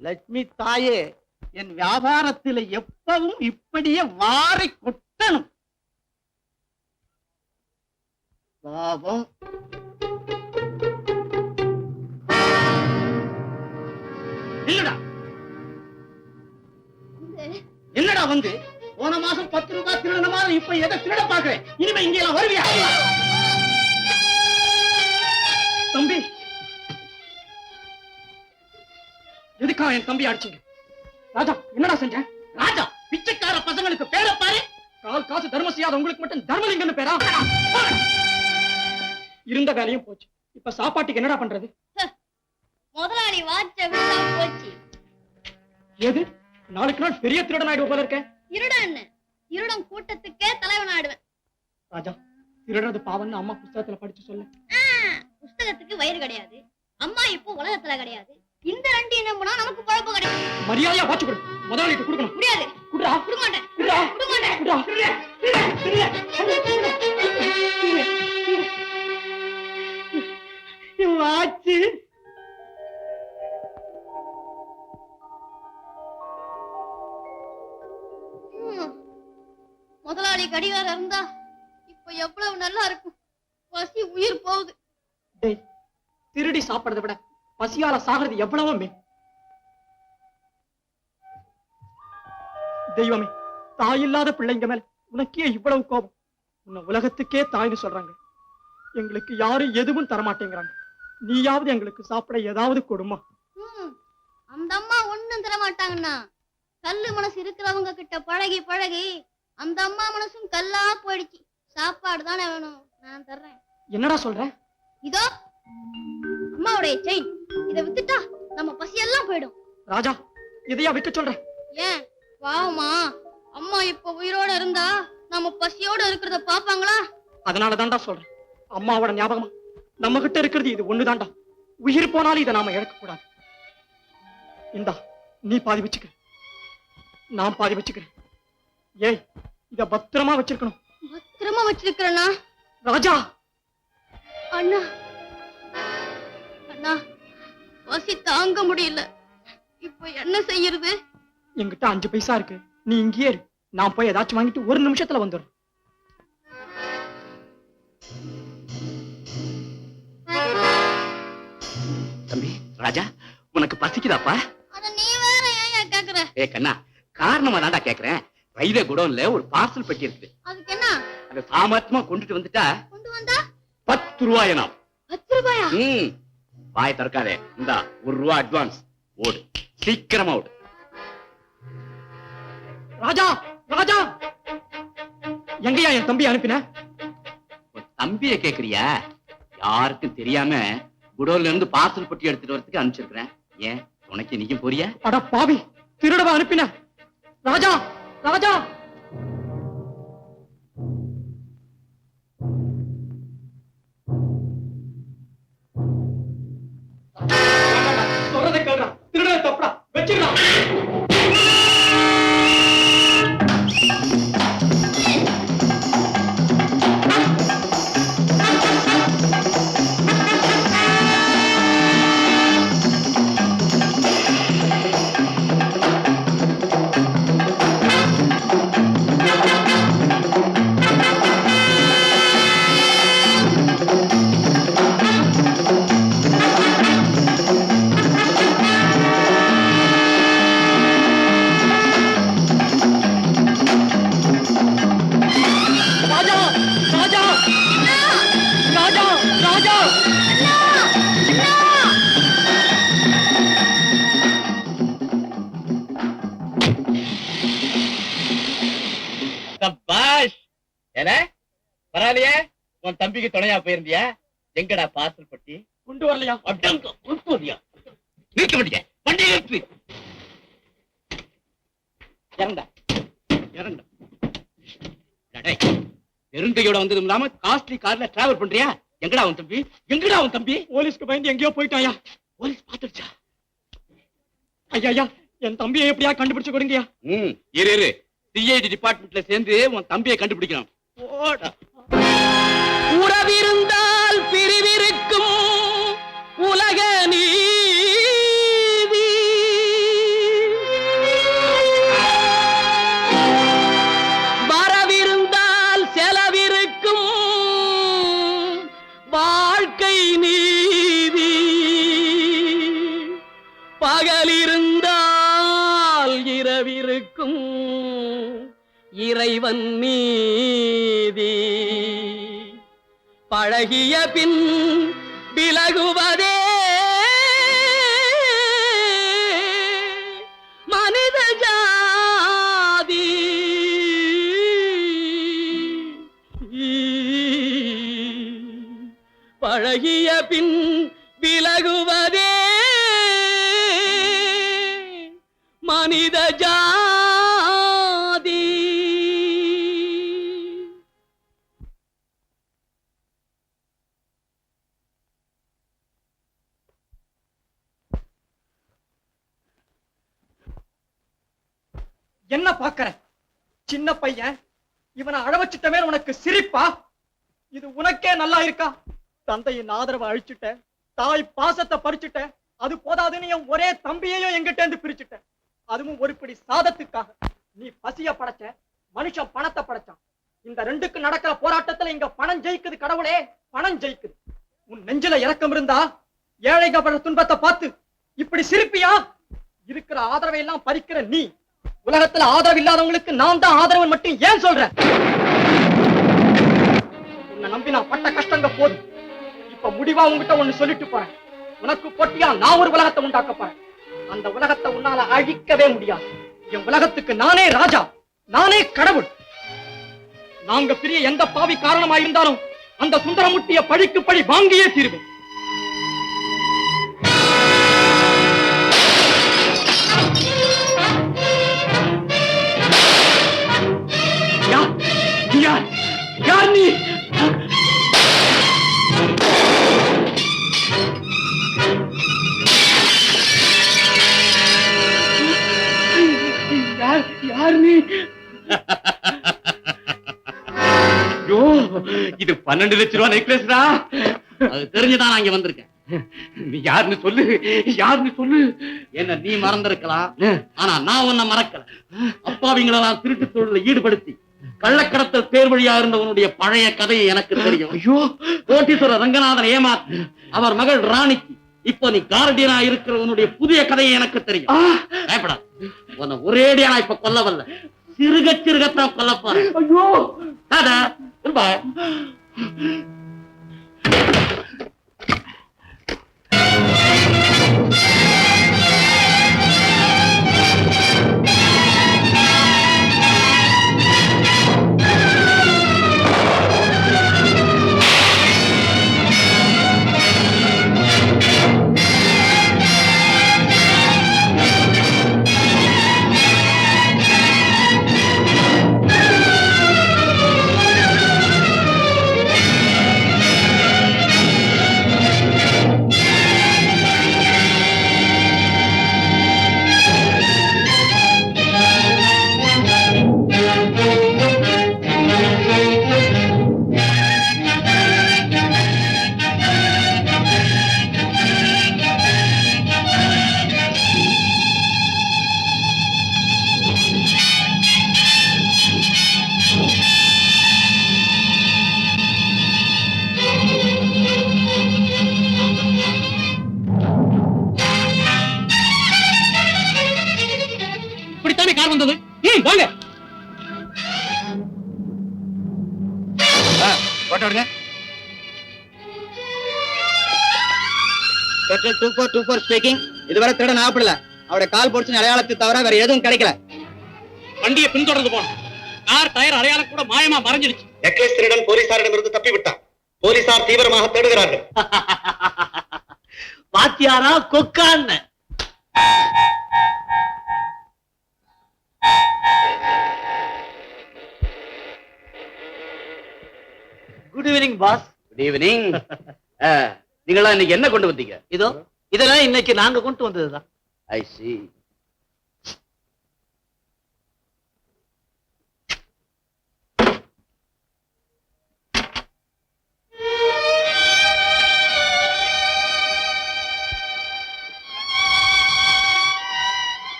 லட்சுமி தாயே, என் வியாபாரத்தில் எப்பவும் இப்படியே வாரி கொட்டணும். பாவம். இல்லடா, என்னடா வந்து போன மாசம் 10 ரூபாய் திருடன மாதிரி இப்ப எதை திருட பாக்குறேன்? இனிமே இங்க எல்லாம் வருவியா? தம்பி, எதுக்கா என் தம்பி அடிச்சீங்க? ராஜா, என்னடா செஞ்ச? ராஜா, பிச்சைக்கார பசங்களுக்கு பேர பாரு. கால் காசு தர்மம் செய்யாத உங்களுக்கு மட்டும் தர்மலிங்கன்னு பேரா? இருந்த வேலையும் போச்சு. இப்ப சாப்பாட்டுக்கு என்னடா பண்றது? முதலாளி வாட்ச போச்சு. எது? நாளுக்கு நாள் பெரிய திருடன் ஆயிடுவ போல இருக்க. திருடன் கூட்டத்துக்கே தலைவன் ஆடுவேன். ராஜா, திருடுறது பாவம்னு அம்மா புஸ்தகத்துல படிச்சு சொல்லு. புஸ்தகத்துக்கு வயிறு கிடையாது, அம்மா இப்போ உலகத்துல கிடையாது. இந்த ரெண்டு நம்பினா நமக்கு குழப்ப கிடையாது. மரியாதையா வாட்சி கொடு. முதலாளிக்கு கொடுக்கணும். முடியாது. குடுறா. கொடுக்க மாட்டேன். குடுறா. கொடுக்க மாட்டேன். குடுறா. வாட்சி. முதலாளி கடிகாரம் இருந்தா இப்ப எவ்வளவு நல்லா இருக்கும். பசி உயிர் போகுது. திருடி சாப்பிடுறதை விட பசியால சாகிறது எவ்வளவோ மேல். தெய்வமே, தாயில்லாத பிள்ளைங்க மேல உனக்கே இவ்வளவு கோபம். உன்னை உலகத்துக்கே தாய்னு சொல்றாங்க. எங்களுக்கு யாரும் எதுவும் தரமாட்டேங்கிறாங்க. நீயாவது எங்களுக்கு சாப்பிட ஏதாவது கொடுமா? அந்த அம்மா ஒண்ணும் தரமாட்டாங்கண்ணா. கல்லு மனசு இருக்கிறவங்க கிட்ட பழகி பழகி அந்த அம்மா மனசும் கல்லா போயிடுச்சு. சாப்பாடு தானே வேணும், நான் தர்றேன். என்னடா சொல்ற? இதோ அம்மாவுடைய செயின். இதை வித்துட்டா நம்ம பசியெல்லாம் போயிடும். ராஜா, இதையா விற்க சொல்ற? ஏன் பாவமா? அம்மா இப்ப உயிரோட இருந்தா நம்ம பசியோட இருக்கிறத பாப்பாங்களா? அதனால தான்டா சொல்றேன். அம்மாவோட ஞாபகமா நம்ம கிட்ட இருக்கிறது இது ஒண்ணுதான்டா. உயிர் போனாலும் இதை நாம இழக்க கூடாது. இந்தா, நீ பாதி வச்சுக்க, நான் பாதி வச்சுக்கிறேன். ஏய், இத பத்திரமா வச்சிருக்கணும். பத்திரமா வச்சிருக்கிறேன்னா? ராஜா. அண்ணா, அண்ணா, பசி தாங்க முடியல. இப்ப என்ன செய்யறது? என்கிட்ட 5 பைசா இருக்கு. நீ இங்கேயே இரு. நான் போய் ஏதாச்சும் வாங்கிட்டு 1 நிமிஷத்துல வந்துடுறேன். தம்பி ராஜா, உனக்கு பசிக்குதாப்பா? அத நீ வேற ஏன் கேக்குற? ஏ கண்ணா, காரணமா தான்டா கேக்குறேன். ரயில்வே குடோன்ல ஒரு பார்சல் பெட்டி இருக்கு. அதுக்கு என்ன? அத சாமர்த்தியமா கொண்டுட்டு வந்துட்டா கொண்டு வந்தா 10 ரூபாயா? 10 ரூபாயா? வாய் திறக்காதே. இந்தா 1 ரூபா அட்வான்ஸ். ஓடு, சீக்கிரமா ஓடு. ராஜா, ராஜா, எங்கயா என் தம்பி அனுப்பின? தம்பியை கேக்குறியா? யாருக்கும் தெரியாம குடோன்ல இருந்து பார்சல் பெட்டி எடுத்துட்டு வரதுக்கு அனுப்பிச்சிருக்கிறேன். ஏன் உனக்கு நீயும் போறியா? அட பாவி, திருடவா அனுப்பின? ராஜா, ராஜா. சொல்றதை கேளுடா. திருடனை தப்புடா. வச்சிடா. பரவாயில்லையே, உன் தம்பிக்கு துணையா போயிருந்தியா? எங்கடா பார்சல் பட்டி? கொண்டு வரலையா? நிறுத்த மாட்டீங்க, வண்டி நிறுத்து. இறண்டா, இறண்டா. பெருந்தையோட வந்ததும் இல்லாம காஸ்ட்லி கார்ல டிராவல் பண்றியா? எங்கடா உன் தம்பி? எங்கடா உன் தம்பி? போலீஸ்க்கு பயந்து எங்கேயோ போயிட்டாயா? போலீஸ் பாத்துடுச்சா? ஐயா, என் தம்பியை எப்படியா கண்டுபிடிச்சு கொடுங்கயா? இரு, சிஐடி டிபார்ட்மெண்ட்ல சேர்ந்து உன் தம்பியை கண்டுபிடிக்கணும். உறவிருந்தால் பிரிவிருக்கும் உலக நீதி, இறைவன் மீதி பழகிய பின் விலகுவதே மனித ஜாதி. பழகிய பின் விலகுவதே மனித ஜாதி. என்ன பாக்குற? சின்ன பையன், இவனை அழவச்சிட்ட மேல உனக்கு சிரிப்பா? இது உனக்கே நல்லா இருக்கா? தந்தையின் ஆதரவை அழிச்சுட்ட, தாய் பாசத்தை பறிச்சுட்ட, அது போதாதுன்னு என் ஒரே தம்பியையும் எங்கிட்ட இருந்து பிரிச்சுட்ட. அதுவும் ஒரு பிடி சாதத்துக்காக. நீ பசிய படைச்ச, மனுஷன் பணத்தை படைச்சான். இந்த ரெண்டுக்கு நடக்கிற போராட்டத்துல இங்க பணம் ஜெயிக்குது. கடவுளே, பணம் ஜெயிக்குது. உன் நெஞ்சில இரக்கம் இருந்தா ஏழைங்க படுற துன்பத்தை பார்த்து இப்படி சிரிப்பியா? இருக்கிற ஆதரவை எல்லாம் பறிக்கிற நீ, உலகத்துல ஆதரவு இல்லாதவங்களுக்கு நான் தான் ஆதரவு மட்டும் ஏன் சொல்றேன்? உன்னை நம்பி நான் பட்ட கஷ்டங்க போதும். இப்ப முடிவா உங்ககிட்ட ஒண்ணு சொல்லிட்டு போறேன். உனக்கு போட்டியா நான் ஒரு உலகத்தை உண்டாக்க போறேன். அந்த உலகத்தை உன்னால அழிக்கவே முடியாது. என் உலகத்துக்கு நானே ராஜா, நானே கடவுள். நாங்க பிரிய எந்த பாவி காரணமா இருந்தாலும் அந்த சுந்தரமுட்டிய பழிக்கு பழி வாங்கியே தீர்வேன். யார் நீ? யார் நீ? இது 12 லட்சம் ரூபாய் நெக்லஸ்டா. அது தெரிஞ்சுதான் நான் இங்க வந்திருக்கேன். நீ யாருன்னு சொல்லு, யாருன்னு சொல்லு. என்ன நீ மறந்திருக்கலாம், ஆனா நான் உன்னை மறக்கல. அப்பாவிங்களெல்லாம் திருட்டு தொழில ஈடுபடுத்தி கள்ளக்கடத்தல் பேர் வழியா இருந்தவனுடைய பழைய கதையை எனக்கு தெரியும். ஐயோ, கோட்டீஸ்வரர் ரங்கநாதன் ஏமாத்து அவர் மகள் ராணிக்கு இப்போ நீ கார்டியனா இருக்கிறவனுடைய புதிய கதையை எனக்கு தெரியும். பயப்படாது, உன்னை ஒரேடியா நான் இப்ப கொல்லவல்ல, சிறுக சிறுகத்தான் கொல்ல போறேன். ஐயோ தாதா பாய். வாங்க போட்டோ எடுங்க. 2424 ஸ்பீக்கிங். இதுவரை திருடன் ஆகப்படல. அவருடைய கால் பொடிச்சு அடையாளத்தை தவிர வேற எதுவும் கிடைக்கல. வண்டியை பின்தொடர்ந்து போனோம். கார் டயர் அடையாளம் கூட மாயமா மறைஞ்சிருச்சு. நெக்லஸ் திருடன் போலீசாரிடமிருந்து தப்பி விட்டான். போலீசார் தீவிரமாக தேடுகிறார்கள். பாத்தியாரா கொக்கான்னு. Good evening boss. Good evening. நீங்களா இன்னைக்கு என்ன கொண்டு வந்தீங்க? இதோ இதெல்லாம் இன்னைக்கு நாங்க கொண்டு வந்ததுதான். ஐ சி.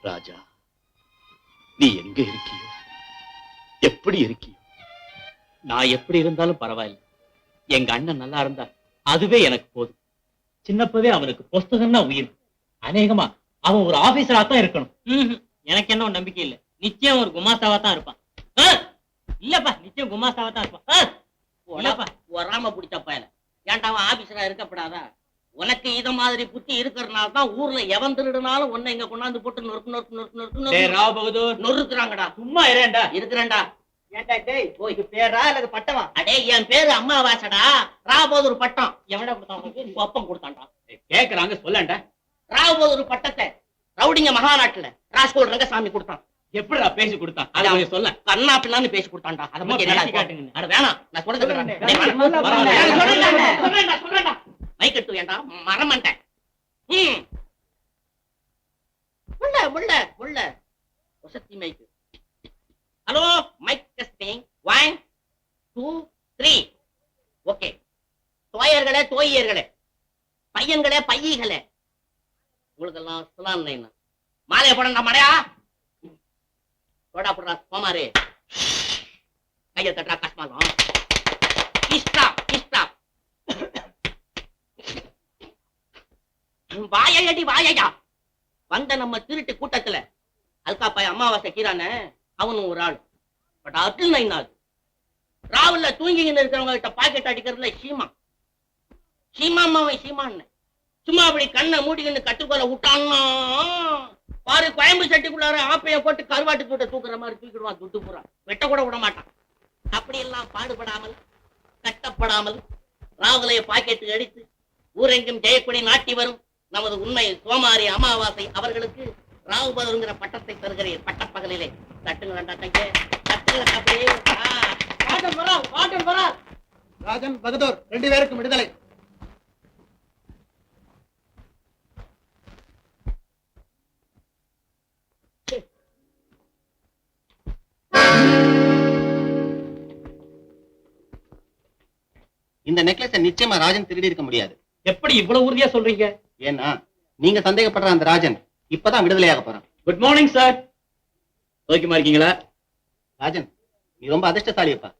ராஜா, நீ எங்க இருக்கியோ, எப்படி இருக்கியோ, நான் எப்படி இருந்தாலும் பரவாயில்லை. எங்க அண்ணன் நல்லா இருந்தா அதுவே எனக்கு போதும். சின்னப்பவே அவனுக்கு புஸ்தகம்னா உயிர். அநேகமா அவன் ஒரு ஆபீசரா தான் இருக்கணும். எனக்கு என்ன நம்பிக்கை இல்லை. நிச்சயம் ஒரு குமாஸ்தாவா தான் இருப்பான். இல்லப்பா, நிச்சயம் குமாஸ்தாவா தான் இருப்பான். இல்லப்பா, வராம பிடிச்ச பயல. ஏன்டா அவன் ஆபீசரா இருக்கப்படாதா? உனக்கு இத மாதிரி புத்தி இருக்கிறனால தான் ஊர்ல எவன் திருடுனாலும் உன்னை இங்க கொண்டாந்து போட்டு நொறுக்கு நொறுக்கு நொறுக்கு நொறுக்கு ராவ் பகதூர் நொறுக்குறாங்கடா. சும்மா இரேண்டா இருக்கிறேன்டா. ஏன்டா டேய், போய் பேரா அல்லது பட்டமா? அடே, என் பேரு அம்மாவாசடா. ராவ் பகதூர் பட்டம் எவன்டா கொடுத்தான் உனக்கு? உங்க அப்பன் கொடுத்தான்டா. கேக்குறாங்க சொல்லண்டா. ராவ் பகதூர் பட்டத்தை ரவுடிங்க மகாநாட்டுல ராஸ்கோல் ரங்கசாமி கொடுத்தான். எப்படிடா பேசி கொடுத்தான்? அத அவன் சொல்ல. கண்ணா பின்னான்னு பேசி கொடுத்தான்டா. அத பத்தி என்ன காட்டுங்க? அட வேணாம், நான் சொல்றேன். மைக் எடுத்து வேண்டா, மரமண்டேன். முள்ள முள்ள முள்ள வசதி mic. Hello, mic testing 1 2 3. Okay. தோயர்களே தோயர்களே, பையன்களே பையீகளே, உங்களுக்கு எல்லாம் சுலாம் நைனா மாலைய போடண்டா மடையா. போடா போடுறா கோமாரே. கைய தட்டா கஷ்மாலம். இஷ்டா இஷ்டா. வாயடி வாயையா. வந்த நம்ம திருட்டு கூட்டத்துல அல்காப்பாய் அமாவாசை கீரான அவனும் ஒரு ஆள். பட் அட்டில் நைனாது. ராவுல தூங்கின்னு இருக்கிறவங்க கிட்ட பாக்கெட் அடிக்கிறதுல சீமா சீமாமாவன் சீமான்னு சும்மா அப்படி கண்ணை மூடிக்கின்னு கட்டுக்கோல விட்டான்னா பாரு, கோயம்பு சட்டிக்குள்ளார ஆப்பைய போட்டு கருவாட்டு தூட்ட தூக்குற மாதிரி தூக்கிடுவான். துட்டு பூரா வெட்ட கூட விட மாட்டான். அப்படி எல்லாம் பாடுபடாமல் கட்டப்படாமல் ராவுலைய பாக்கெட்டு அடித்து ஊரெங்கும் ஜெயக்குடி நாட்டி வரும் நமது உண்மை சோமாரி அமாவாசை அவர்களுக்கு ராவு பகதூர்ங்கிற பட்டத்தை தருகிறேன். பட்டப்பகலிலே தட்டுங்களா கையே, தட்டுங்களா அப்படியே. ராஜன் பகதூர் 2 பேருக்கும் விடுதலை. இந்த நெக்லஸை நிச்சயமா ராஜன் திருடி இருக்க முடியாது. எப்படி இவ்வளவு உறுதியா சொல்றீங்க? ஏன்னா நீங்க சந்தேகப்படுற அந்த ராஜன் இப்பதான் விடுதலையாக போறான். Good morning sir. ஓகேமா இருக்கீங்களா? ராஜன், நீ ரொம்ப அதிர்ஷ்டசாலியப்பா.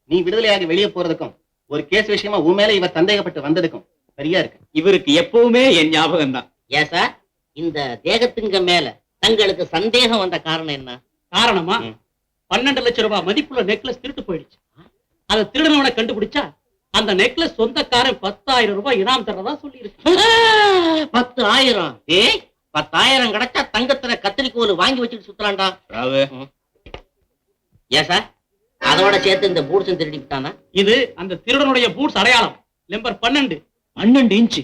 நீ விடுதலையாகி வெளியே போறதுக்கும் ஒரு கேஸ் விஷயமா உன் மேல இவர் சந்தேகப்பட்டு வந்ததுக்கும் சரியா இருக்கு. இவருக்கு எப்பவுமே என் ஞாபகம் தான். ஏன் சார், இந்த தேகத்துங்க மேல தங்களுக்கு சந்தேகம் வந்த காரணம் என்ன? காரணமா? 12 லட்சம் ரூபாய் மதிப்புள்ள நெக்லஸ் திருட்டு போயிடுச்சு. அதை திருடனவனை கண்டுபிடிச்சா அந்த நெக்லஸ் சொந்தக்காரன் 10,000 ரூபாய் இனாம் தரதா சொல்லி இருக்கு. 10,000? ஏய், 10,000 கிடைச்சா தங்கத்துல கத்திரிக்கோல் வாங்கி வச்சுட்டு சுத்தலாம்டா. ஏன் சார், அதோட சேர்த்து இந்த பூட்ஸும் திருடிட்டானா? இது அந்த திருடனுடைய பூட்ஸ் அடையாளம். Number 12 inch.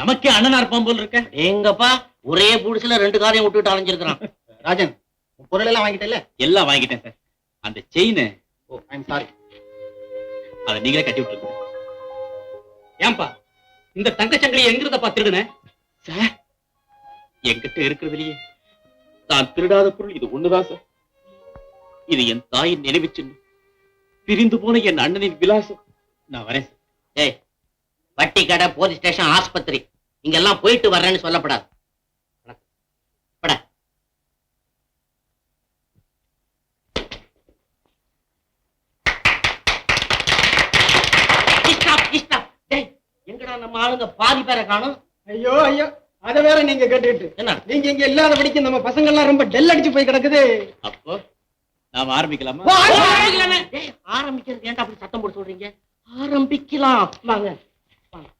நமக்கே அண்ணனா இருப்பான் போல இருக்க. எங்கப்பா, ஒரே பூட்ஸ்ல 2 காரையும் விட்டுட்டு அலைஞ்சிருக்கிறான். ராஜன், உன் பொருள் எல்லாம் வாங்கிட்டல? எல்லாம் வாங்கிட்டேன் சார். அந்த chain, oh I am sorry, அதை நீங்களே கட்டி விட்டுருங்க. ஏன்பா இந்த தங்கச்சங்கிலி எங்கிருந்தப்பா திருடுன? சார், என்கிட்ட இருக்கிறதுலயே நான் திருடாத பொருள் இது ஒண்ணுதான் சார். இது என் தாயின் நினைவு சின்னம், பிரிந்து போன என் அண்ணனின் விலாசம். நான் வரேன் சார். ஏய், வட்டி கடை, போலீஸ் ஸ்டேஷன், ஆஸ்பத்திரி இங்கெல்லாம் போயிட்டு வர்றேன்னு சொல்லப்படாது. பட எங்கடா நம்ம ஆளுங்க பாதி பேரை காணும். ஐயோ ஐயோ, அத வேற நீங்க கேட்டுட்டு என்ன நீங்க இங்க இல்லாதபடிக்கு நம்ம பசங்க எல்லாம் ரொம்ப டெல் அடிச்சு போய் கிடக்குது. அப்போ நாம ஆரம்பிக்கலாமா? ஆரம்பிக்கிறது ஏன்டா அப்படி சத்தம் போட்டு சொல்றீங்க? ஆரம்பிக்கலாம் வாங்க.